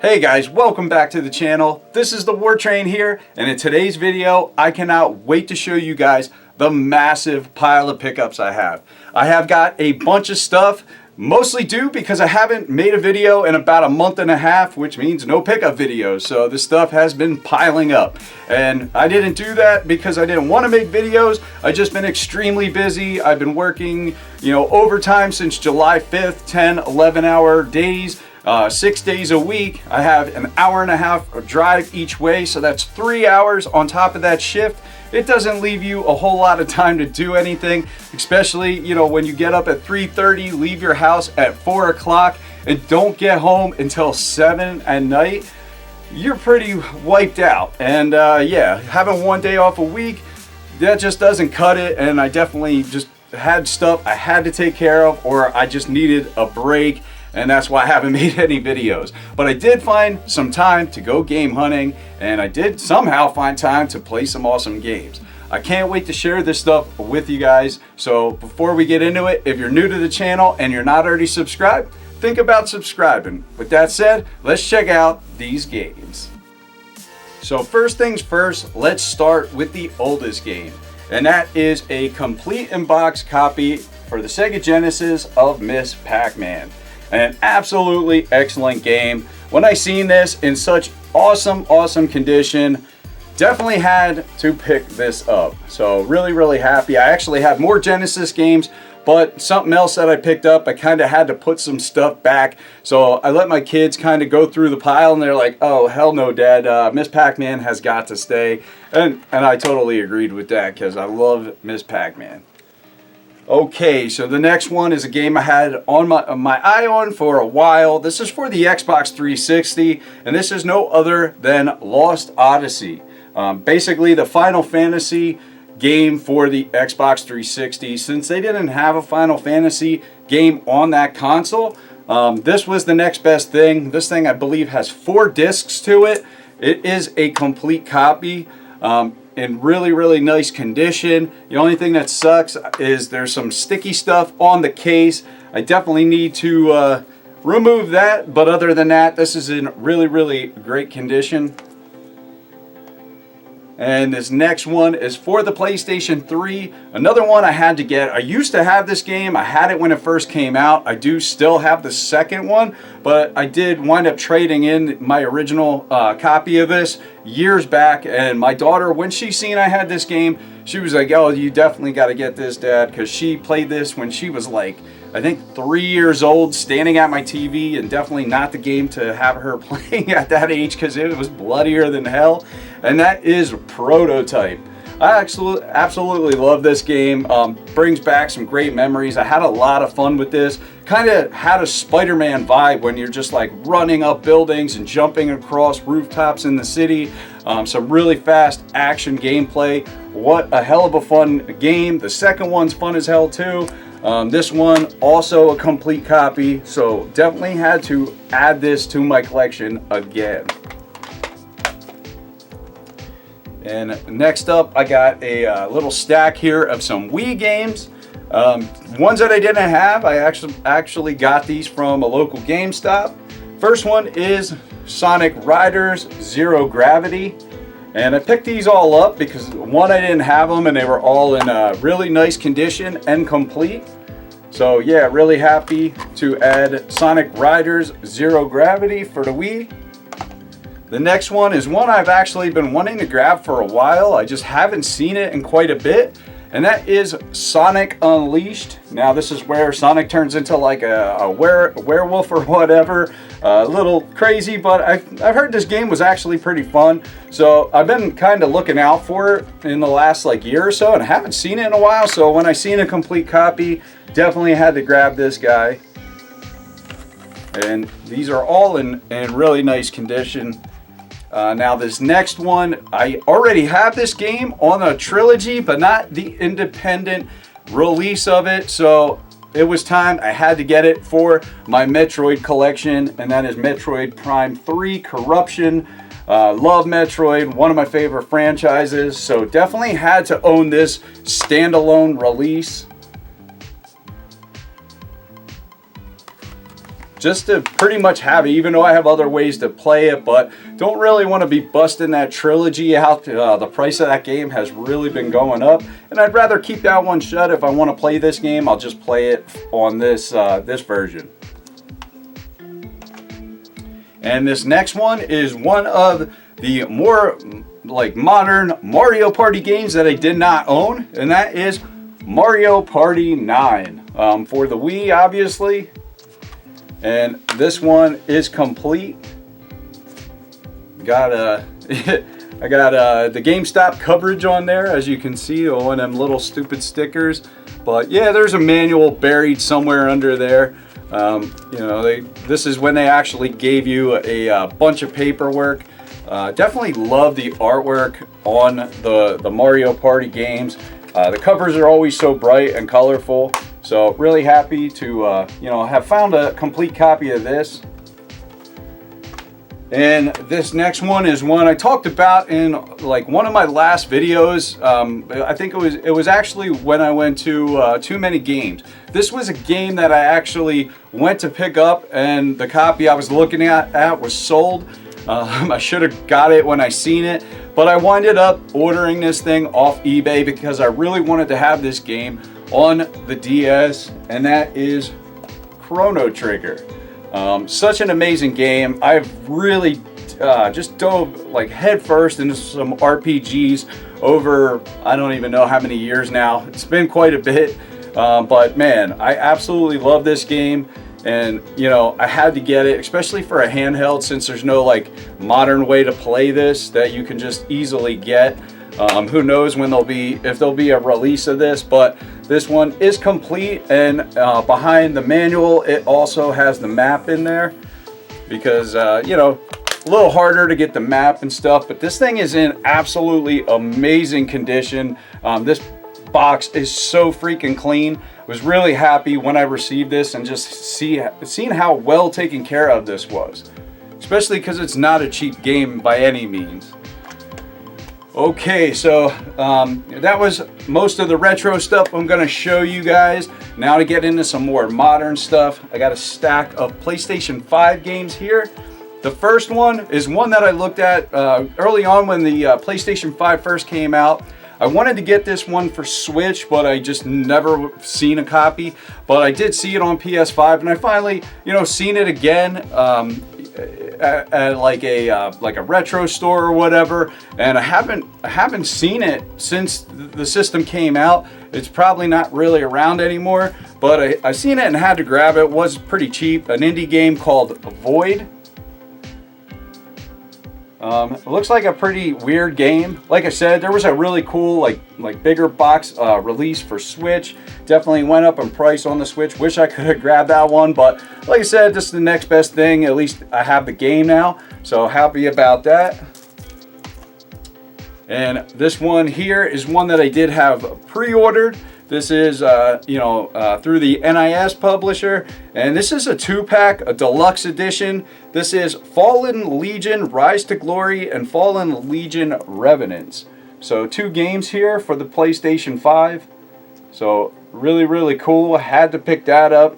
Hey guys, welcome back to the channel. This is the War Train here, and in today's video, I cannot wait to show you guys the massive pile of pickups I have. I have got a bunch of stuff, mostly due because I haven't made a video in about a month and a half, which means no pickup videos. So this stuff has been piling up, and I didn't do that because I didn't want to make videos. I've just been extremely busy. I've been working, overtime since July 5th, 10, 11-hour days. 6 days a week. I have an hour and a half of drive each way, so that's 3 hours on top of that shift. It doesn't leave you a whole lot of time to do anything, especially when you get up at 3:30, leave your house at 4 o'clock, and don't get home until 7 at night. You're pretty wiped out. And yeah, having 1 day off a week, that just doesn't cut it. And I definitely just had stuff I had to take care of, or I just needed a break. And that's why I haven't made any videos. But I did find some time to go game hunting, and I did somehow find time to play some awesome games. I can't wait to share this stuff with you guys. So before we get into it, if you're new to the channel and you're not already subscribed, think about subscribing. With that said, let's check out these games. So first things first, let's start with the oldest game. And that is a complete in-box copy for the Sega Genesis of Miss Pac-Man. An absolutely excellent game. When I seen this in such awesome condition, definitely had to pick this up. So really happy. I actually have more Genesis games, but something else that I picked up, I kind of had to put some stuff back. So I let my kids kind of go through the pile, and they're like, oh hell no dad, Miss Pac-Man has got to stay. And I totally agreed with that because I love Miss Pac-Man. Okay, so the next one is a game I had on my eye on for a while. This is for the Xbox 360, and this is no other than Lost Odyssey. Basically the Final Fantasy game for the Xbox 360. Since they didn't have a Final Fantasy game on that console, this was the next best thing. This thing, I believe, has 4 discs to it. It is a complete copy. In really nice condition. The only thing that sucks is there's some sticky stuff on the case. I definitely need to remove that, but other than that, this is in really great condition. And this next one is for the PlayStation 3. Another one I had to get. I used to have this game. I had it when it first came out. I do still have the second one, but I did wind up trading in my original copy of this years back. And my daughter, when she seen I had this game, she was like, oh, you definitely got to get this, Dad, because she played this when she was like, I think 3 years old, standing at my TV, and definitely not the game to have her playing at that age because it was bloodier than hell. And that is Prototype. I absolutely love this game. Brings back some great memories. I had a lot of fun with this. Kind of had a Spider-Man vibe when you're just like running up buildings and jumping across rooftops in the city. Some really fast action gameplay. What a hell of a fun game. The second one's fun as hell too. This one also a complete copy, so definitely had to add this to my collection again. And next up, I got a little stack here of some Wii games. Ones that I didn't have, I actually got these from a local GameStop. First one is Sonic Riders Zero Gravity. And I picked these all up because one, I didn't have them and they were all in really nice condition and complete. So yeah, really happy to add Sonic Riders Zero Gravity for the Wii. The next one is one I've actually been wanting to grab for a while. I just haven't seen it in quite a bit. And that is Sonic Unleashed. Now this is where Sonic turns into like a werewolf or whatever. A little crazy, but I've heard this game was actually pretty fun. So I've been kind of looking out for it in the last like year or so, and I haven't seen it in a while. So when I seen a complete copy, definitely had to grab this guy. And these are all in really nice condition. Now this next one, I already have this game on a trilogy, but not the independent release of it. So it was time. I had to get it for my Metroid collection, and that is Metroid Prime 3 Corruption. Love Metroid, one of my favorite franchises. So definitely had to own this standalone release. just to pretty much have it, even though I have other ways to play it, but don't really want to be busting that trilogy out. The price of that game has really been going up, and I'd rather keep that one shut. If I want to play this game, I'll just play it on this this version. And this next one is one of the more like modern Mario Party games that I did not own, and that is Mario Party 9 for the Wii, obviously. And this one is complete. Got I got the GameStop coverage on there, as you can see, one of them little stupid stickers. But yeah, there's a manual buried somewhere under there. You know, this is when they actually gave you a bunch of paperwork. Definitely love the artwork on the Mario Party games. The covers are always so bright and colorful. So really happy to you know, have found a complete copy of this. And this next one is one I talked about in like one of my last videos. I think it was actually when I went to Too Many Games. This was a game that I actually went to pick up, and the copy I was looking at was sold. I should have got it when I seen it, but I winded up ordering this thing off eBay because I really wanted to have this game on the DS, and that is Chrono Trigger. Such an amazing game. I've really just dove like headfirst into some RPGs over, I don't even know how many years now. It's been quite a bit, but man, I absolutely love this game. And you know, I had to get it, especially for a handheld, since there's no like modern way to play this that you can just easily get. Who knows when if there'll be a release of this, but this one is complete, and behind the manual it also has the map in there, because you know, a little harder to get the map and stuff, but this thing is in absolutely amazing condition. This box is so freaking clean. Was really happy when I received this, and just seeing how well taken care of this was, especially because it's not a cheap game by any means. Okay, so that was most of the retro stuff I'm going to show you guys. Now to get into some more modern stuff, I got a stack of PlayStation 5 games here. The first one is one that I looked at early on when the PlayStation 5 first came out. I wanted to get this one for Switch, but I just never seen a copy. But I did see it on PS5, and I finally, you know, seen it again at like a retro store or whatever. And I haven't seen it since the system came out. It's probably not really around anymore. But I seen it and had to grab it. It was pretty cheap. An indie game called Void. It looks like a pretty weird game. Like I said, there was a really cool like bigger box release for Switch. Definitely went up in price on the Switch. Wish I could have grabbed that one, but like I said, this is the next best thing. At least I have the game now, so happy about that. And this one here is one that I did have pre-ordered. This is, you know, through the NES publisher, and this is a 2-pack, a deluxe edition. This is Fallen Legion Rise to Glory and Fallen Legion Revenants. So 2 games here for the PlayStation 5. So really, really cool. I had to pick that up.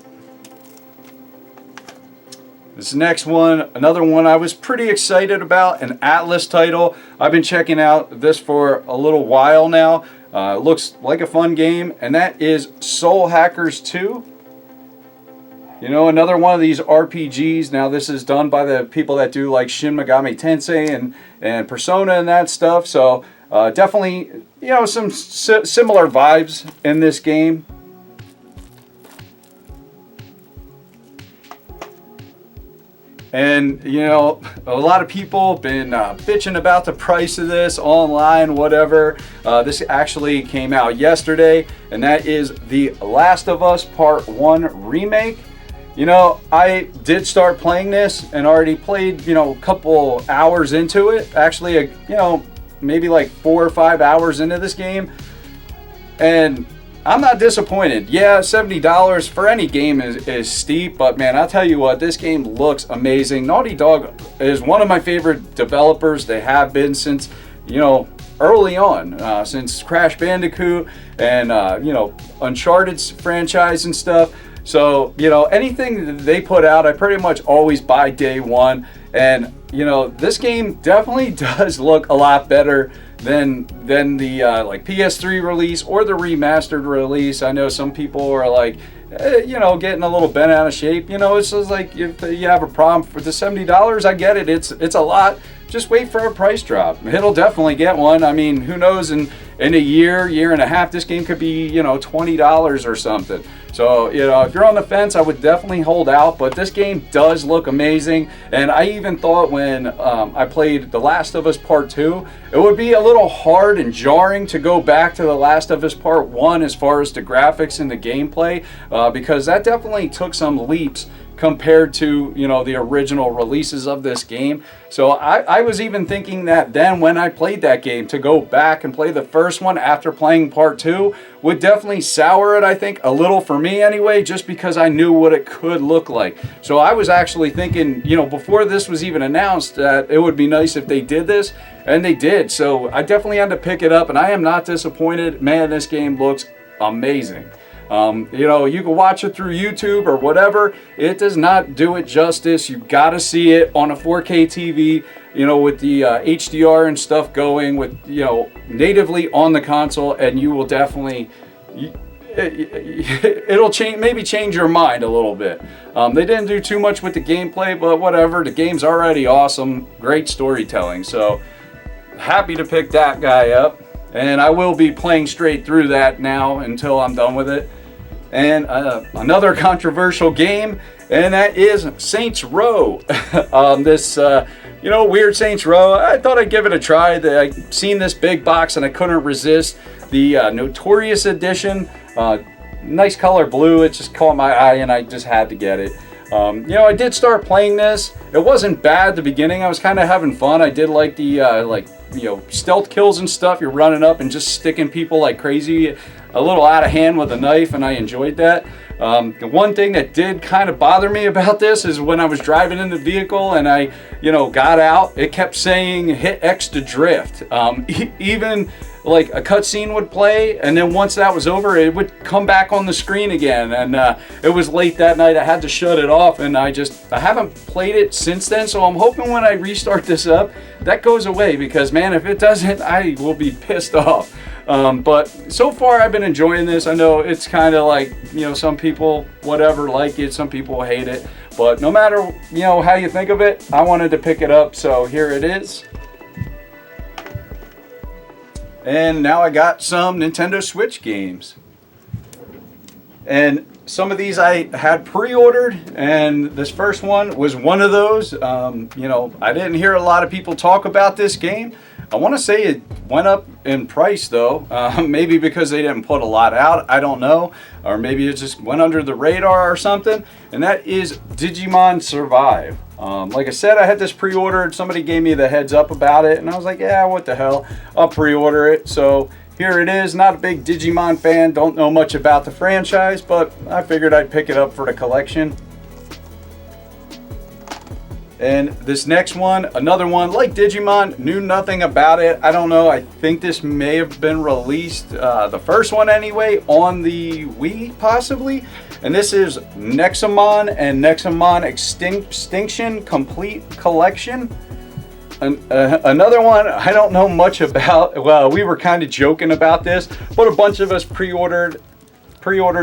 This next one, another one I was pretty excited about, an Atlas title. I've been checking out this for a little while now. Looks like a fun game, and that is Soul Hackers 2. You know, another one of these RPGs. Now this is done by the people that do like Shin Megami Tensei and Persona and that stuff. So definitely, you know, some similar vibes in this game. And you know, a lot of people have been bitching about the price of this online, whatever. This actually came out yesterday, and that is The Last of Us Part 1 Remake. You know, I did start playing this and already played, you know, a couple hours into it. Actually, you know, maybe like 4 or 5 hours into this game. And I'm not disappointed. Yeah, $70 for any game is steep, but man, I'll tell you what, this game looks amazing. Naughty Dog is one of my favorite developers. They have been since, you know, early on, since Crash Bandicoot and, you know, Uncharted's franchise and stuff. So, you know, anything that they put out, I pretty much always buy day one. And, you know, this game definitely does look a lot better than the like PS3 release or the remastered release. I know some people are like, you know, getting a little bent out of shape. You know, it's just like if you have a problem for the $70, I get it. It's a lot. Just wait for a price drop. It'll definitely get one. I mean, who knows, in a year and a half, this game could be, you know, $20 or something. So, you know, if you're on the fence, I would definitely hold out. But this game does look amazing. And I even thought when I played The Last of Us Part 2, it would be a little hard and jarring to go back to The Last of Us Part 1 as far as the graphics and the gameplay, because that definitely took some leaps compared to, you know, the original releases of this game. So I was even thinking that then when I played that game, to go back and play the first one after playing part 2 would definitely sour it, I think, a little for me anyway, just because I knew what it could look like. So I was actually thinking, you know, before this was even announced, that it would be nice if they did this, and they did. So I definitely had to pick it up, and I am not disappointed. Man, this game looks amazing. You know, you can watch it through YouTube or whatever. It does not do it justice. You got to see it on a 4K TV, you know, with the HDR and stuff going, with, you know, natively on the console, and you will definitely, it'll change, maybe change your mind a little bit. They didn't do too much with the gameplay, but whatever. The game's already awesome. Great storytelling. So happy to pick that guy up. And I will be playing straight through that now until I'm done with it. And another controversial game, and that is Saints Row. This, you know, weird Saints Row. I thought I'd give it a try. I seen this big box and I couldn't resist. The Notorious Edition, nice color blue. It just caught my eye and I just had to get it. You know, I did start playing this. It wasn't bad at the beginning. I was kind of having fun. I did like the you know, stealth kills and stuff. You're running up and just sticking people like crazy, a little out of hand with a knife, and I enjoyed that. The one thing that did kind of bother me about this is when I was driving in the vehicle and I, you know, got out, it kept saying hit X to drift. Even like a cutscene would play, and then once that was over, it would come back on the screen again. And it was late that night. I had to shut it off, and I haven't played it since then. So I'm hoping when I restart this up, that goes away, because man, if it doesn't, I will be pissed off. But so far I've been enjoying this. I know it's kind of like, you know, some people whatever like it, some people hate it, but no matter, you know, how you think of it, I wanted to pick it up, so here it is. And now I got some Nintendo Switch games, and some of these I had pre-ordered, and this first one was one of those. You know, I didn't hear a lot of people talk about this game. I want to say it went up in price though, maybe because they didn't put a lot out, I don't know, or maybe it just went under the radar or something, and that is Digimon Survive. Like I said, I had this pre-ordered. Somebody gave me the heads up about it, and I was like, yeah, what the hell, I'll pre-order it. So here it is. Not a big Digimon fan, don't know much about the franchise, but I figured I'd pick it up for the collection. And this next one, another one like Digimon, knew nothing about it. I don't know, I think this may have been released, the first one anyway, on the Wii possibly. And this is Nexomon and Nexomon Extinction Complete Collection. Another one I don't know much about. Well, we were kind of joking about this, but a bunch of us pre-ordered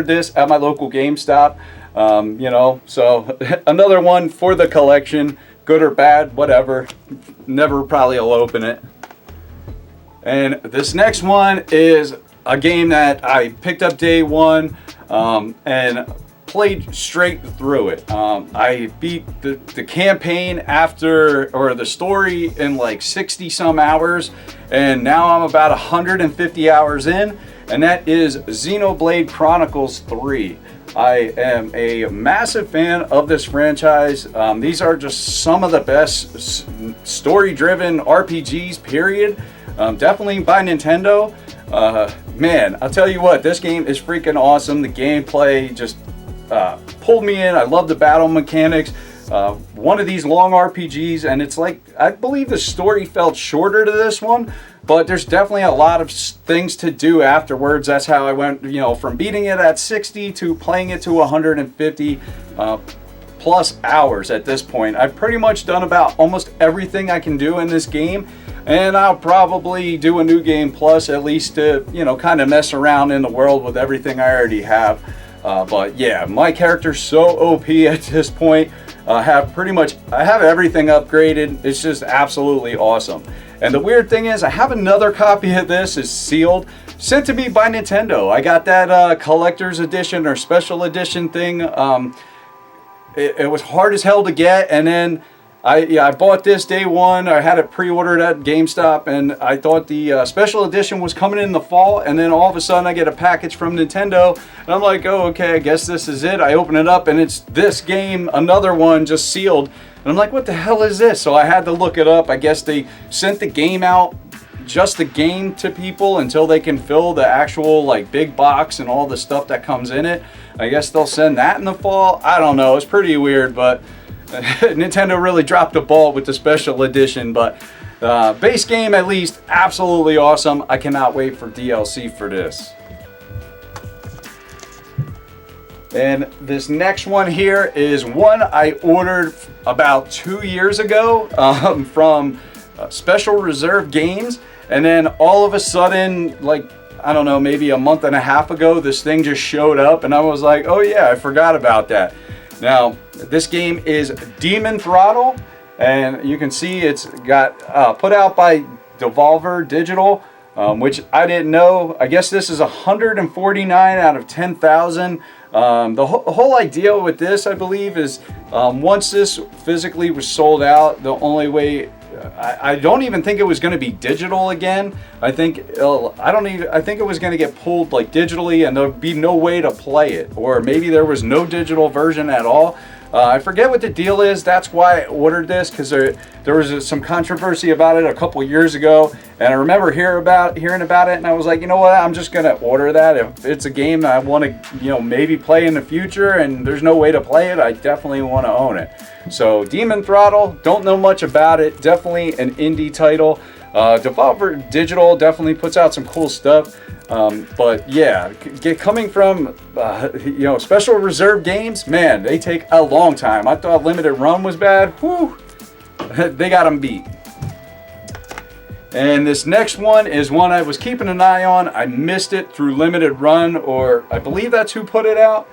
this at my local GameStop. You know, so another one for the collection, good or bad, whatever. Never probably will open it. And this next one is a game that I picked up day one, and played straight through it. I beat the campaign after, or the story, in like 60 some hours, and now I'm about 150 hours in, and that is Xenoblade Chronicles 3. I am a massive fan of this franchise. These are just some of the best story-driven RPGs, period. Definitely by Nintendo. Man, I'll tell you what, this game is freaking awesome. The gameplay just pulled me in. I love the battle mechanics. one of these long RPGs, and it's like, I believe the story felt shorter to this one, but there's definitely a lot of things to do afterwards. That's how I went, you know, from beating it at 60 to playing it to 150 plus hours at this point. I've pretty much done about almost everything I can do in this game, and I'll probably do a new game plus, at least to, you know, kind of mess around in the world with everything I already have. But yeah, my character's so OP at this point. I have everything upgraded. It's just absolutely awesome. And the weird thing is, I have another copy of this. It's sealed, sent to me by Nintendo. I got that collector's edition or special edition thing. It was hard as hell to get, and then I bought this day one. I had it pre-ordered at GameStop, and I thought the special edition was coming in the fall, and then all of a sudden I get a package from Nintendo, and I'm like, oh, okay, I guess this is it. I open it up, and it's this game, another one, just sealed, and I'm like, what the hell is this? So I had to look it up. I guess they sent the game out, just the game, to people until they can fill the actual like big box and all the stuff that comes in it. I guess they'll send that in the fall. I don't know. It's pretty weird, but Nintendo really dropped the ball with the special edition. But base game, at least, absolutely awesome. I cannot wait for DLC for this. And this next one here is one I ordered about 2 years ago from Special Reserve Games, and then all of a sudden, like, I don't know, maybe a month and a half ago, this thing just showed up, and I was like, oh yeah, I forgot about that. Now, this game is Demon Throttle, and you can see it's got put out by Devolver Digital, which I didn't know. I guess this is 149 out of 10,000. The whole idea with this, I believe, is once this physically was sold out, the only way, I don't even think it was going to be digital again. I think it was going to get pulled like digitally, and there'd be no way to play it, or maybe there was no digital version at all. I forget what the deal is. That's why I ordered this, because there was some controversy about it a couple years ago, and I remember hearing about it, and I was like, you know what, I'm just gonna order that. If it's a game that I want to, you know, maybe play in the future, and there's no way to play it, I definitely want to own it. So Demon Throttle, don't know much about it. Definitely an indie title. Devolver Digital definitely puts out some cool stuff. But yeah, coming from you know, Special Reserve Games, man, they take a long time. I thought Limited Run was bad. Whew, they got them beat. And this next one is one I was keeping an eye on. I missed it through Limited Run, or I believe that's who put it out.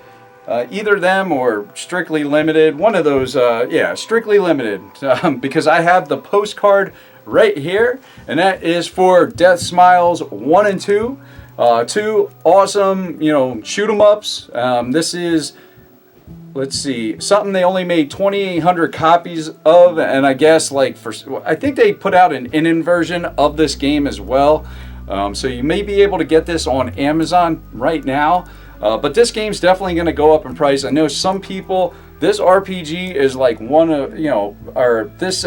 Either them or Strictly Limited. One of those, yeah, Strictly Limited. Because I have the postcard right here, and that is for Death Smiles 1 and 2. Two awesome, you know, shoot 'em ups. This is, let's see, something they only made 2,800 copies of, and I guess like I think they put out an in version of this game as well. So you may be able to get this on Amazon right now. But this game's definitely going to go up in price. I know some people, this RPG is like one of, you know, or this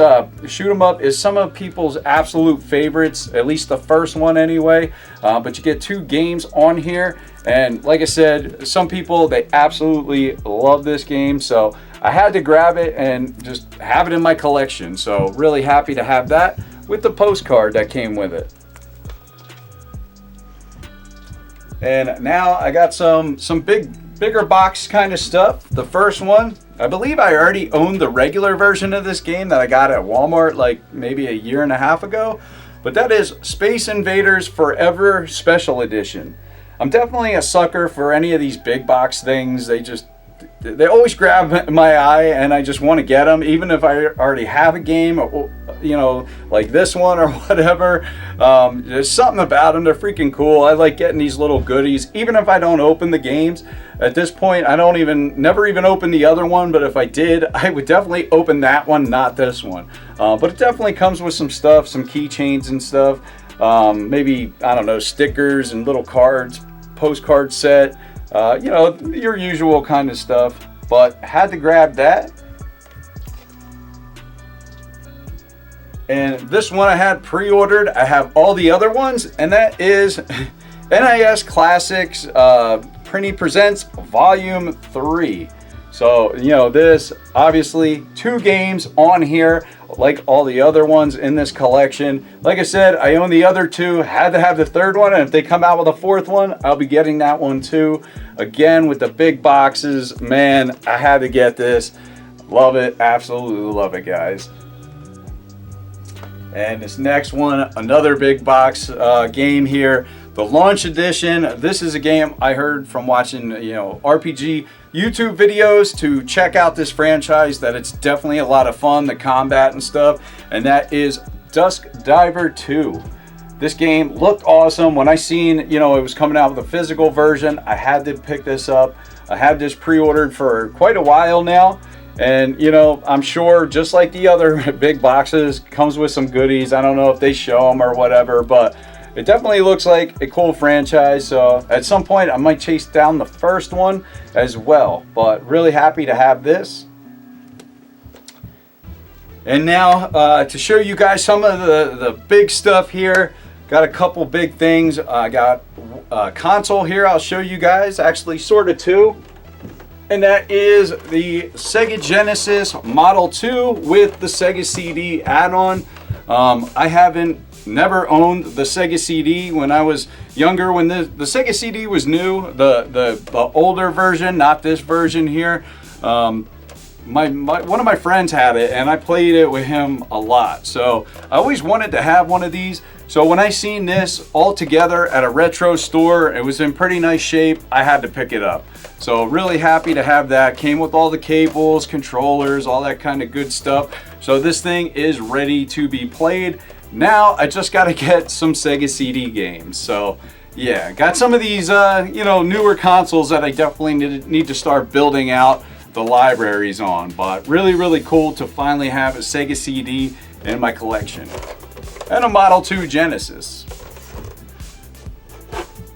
shoot 'em up is some of people's absolute favorites, at least the first one anyway. But you get two games on here, and like I said, some people, they absolutely love this game, so I had to grab it and just have it in my collection. So really happy to have that with the postcard that came with it. And now I got some bigger box kind of stuff. The first one, I believe I already owned the regular version of this game that I got at Walmart like maybe a year and a half ago. But that is Space Invaders Forever Special Edition. I'm definitely a sucker for any of these big box things. They always grab my eye, and I just want to get them, even if I already have a game, or, you know, like this one or whatever. There's something about them. They're freaking cool. I like getting these little goodies, even if I don't open the games. At this point, I never even open the other one, but if I did, I would definitely open that one, not this one. But it definitely comes with some stuff, some keychains and stuff. Maybe, I don't know, stickers and little cards, postcard set. You know, your usual kind of stuff, but had to grab that. And this one I had pre-ordered. I have all the other ones, and that is NES Classics Prinny Presents Volume 3. So, you know, this obviously 2 games on here like all the other ones in this collection. Like I said, I own the other 2, had to have the 3rd one, and if they come out with a 4th one, I'll be getting that one too. Again, with the big boxes, man, I had to get this. Love it, absolutely love it, guys. And this next one, another big box game here, the launch edition. This is a game I heard from watching, you know, RPG YouTube videos to check out this franchise, that it's definitely a lot of fun, the combat and stuff, and that is Dusk Diver 2. This game looked awesome. When I seen, you know, it was coming out with a physical version, I had to pick this up. I had this pre-ordered for quite a while now. And, you know, I'm sure just like the other big boxes, comes with some goodies. I don't know if they show them or whatever, but it definitely looks like a cool franchise. So at some point I might chase down the first one as well, but really happy to have this. And now to show you guys some of the big stuff here. Got a couple big things. I got a console here I'll show you guys, actually sort of 2. And that is the Sega Genesis Model 2 with the Sega CD add-on. I never owned the Sega CD when I was younger. When the Sega CD was new, the older version, not this version here. One of my friends had it, and I played it with him a lot. So I always wanted to have one of these. So when I seen this all together at a retro store, it was in pretty nice shape, I had to pick it up. So really happy to have that. Came with all the cables, controllers, all that kind of good stuff. So this thing is ready to be played. Now I just got to get some Sega CD games. So yeah, got some of these you know, newer consoles that I definitely need to start building out the libraries on. But really cool to finally have a Sega CD in my collection. And a Model 2 Genesis,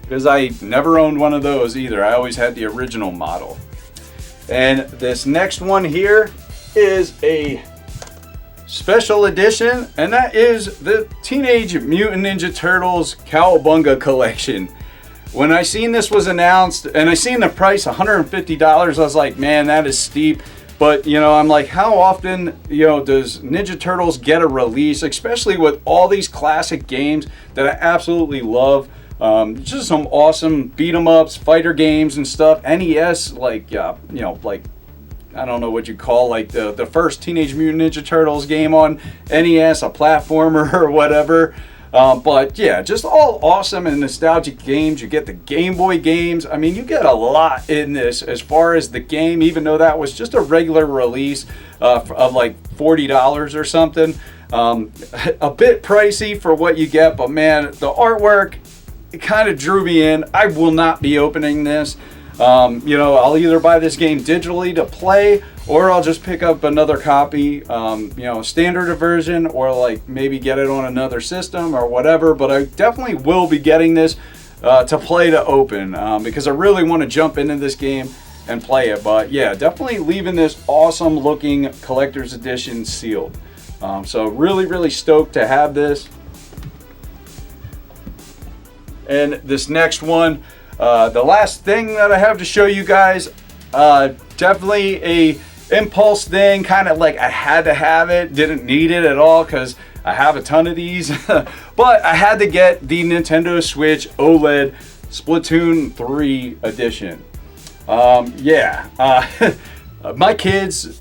because I never owned one of those either. I always had the original model. And this next one here is a special edition, and that is the Teenage Mutant Ninja Turtles Cowabunga Collection. When I seen this was announced, and I seen the price, $150, I was like, man, that is steep. But, you know, I'm like, how often, you know, does Ninja Turtles get a release, especially with all these classic games that I absolutely love. Just some awesome beat 'em ups, fighter games and stuff. NES, like, you know, like, I don't know what you call, like the first Teenage Mutant Ninja Turtles game on NES, a platformer or whatever. But yeah, just all awesome and nostalgic games. You get the Game Boy games. I mean, you get a lot in this as far as the game, even though that was just a regular release of like $40 or something. A bit pricey for what you get, but man, the artwork, it kind of drew me in. I will not be opening this. You know, I'll either buy this game digitally to play, or I'll just pick up another copy, you know, standard version, or like maybe get it on another system or whatever. But I definitely will be getting this to play to open, because I really want to jump into this game and play it. But yeah, definitely leaving this awesome looking collector's edition sealed. So really stoked to have this. And this next one, the last thing that I have to show you guys, definitely a impulse thing, kind of like I had to have it, didn't need it at all because I have a ton of these. But I had to get the Nintendo Switch OLED Splatoon 3 edition. My kids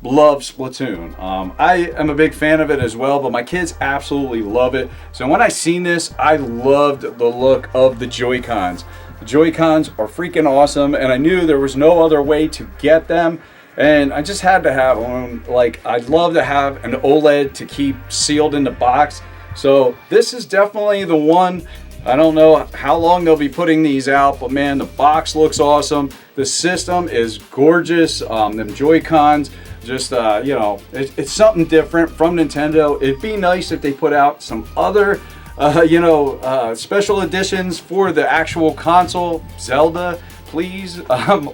love Splatoon. I am a big fan of it as well, but my kids absolutely love it. So when I seen this, I loved the look of the Joy-Cons. The Joy-Cons are freaking awesome, and I knew there was no other way to get them, and I just had to have one. Like, I'd love to have an OLED to keep sealed in the box. So this is definitely the one. I don't know how long they'll be putting these out, but man, the box looks awesome. The system is gorgeous. Them Joy-Cons, just, you know, it's something different from Nintendo. It'd be nice if they put out some other, you know, special editions for the actual console, Zelda, please,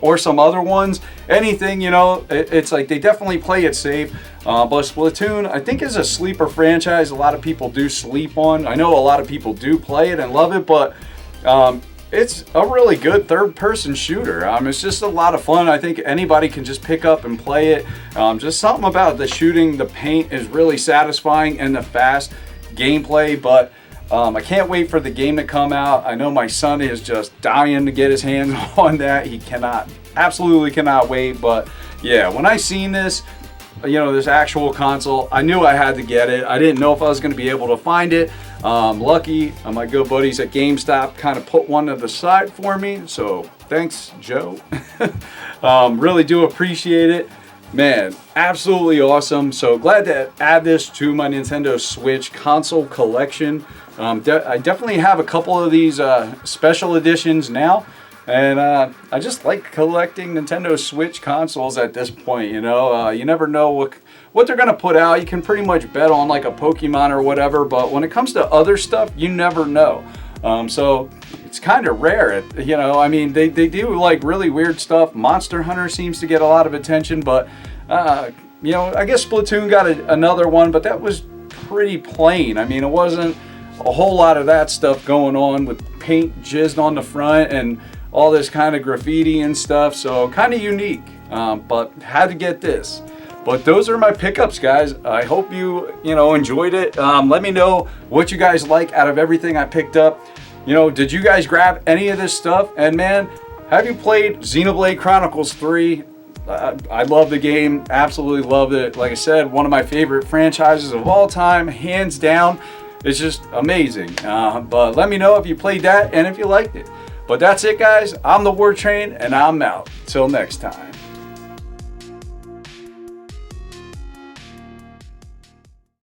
or some other ones. Anything, you know, it's like they definitely play it safe. But Splatoon, I think, is a sleeper franchise. A lot of people do sleep on. I know a lot of people do play it and love it, but it's a really good third-person shooter. It's just a lot of fun. I think anybody can just pick up and play it. Just something about the shooting, the paint is really satisfying, and the fast gameplay. But I can't wait for the game to come out. I know my son is just dying to get his hands on that. He absolutely cannot wait. But yeah, when I seen this, this actual console, I knew I had to get it. I didn't know if I was going to be able to find it. Lucky, my good buddies at GameStop kind of put one to the side for me. So thanks, Joe. Really do appreciate it. Man, absolutely awesome. So glad to add this to my Nintendo Switch console collection. I definitely have a couple of these special editions now. And I just like collecting Nintendo Switch consoles at this point, you never know what they're going to put out. You can pretty much bet on like a Pokemon or whatever, but when it comes to other stuff, you never know. So it's kind of rare, they do like really weird stuff. Monster Hunter seems to get a lot of attention, but, I guess Splatoon got another one, but that was pretty plain. It wasn't a whole lot of that stuff going on with paint jizzed on the front and all this kind of graffiti and stuff, so kind of unique, but had to get this. But those are my pickups, guys. I hope you enjoyed it. Let me know what you guys like out of everything I picked up. Did you guys grab any of this stuff? And man, have you played Xenoblade Chronicles 3? I love the game, absolutely loved it. Like I said, one of my favorite franchises of all time, hands down. It's just amazing. But let me know if you played that and if you liked it. But that's it, guys. I'm the War Train, and I'm out. Till next time.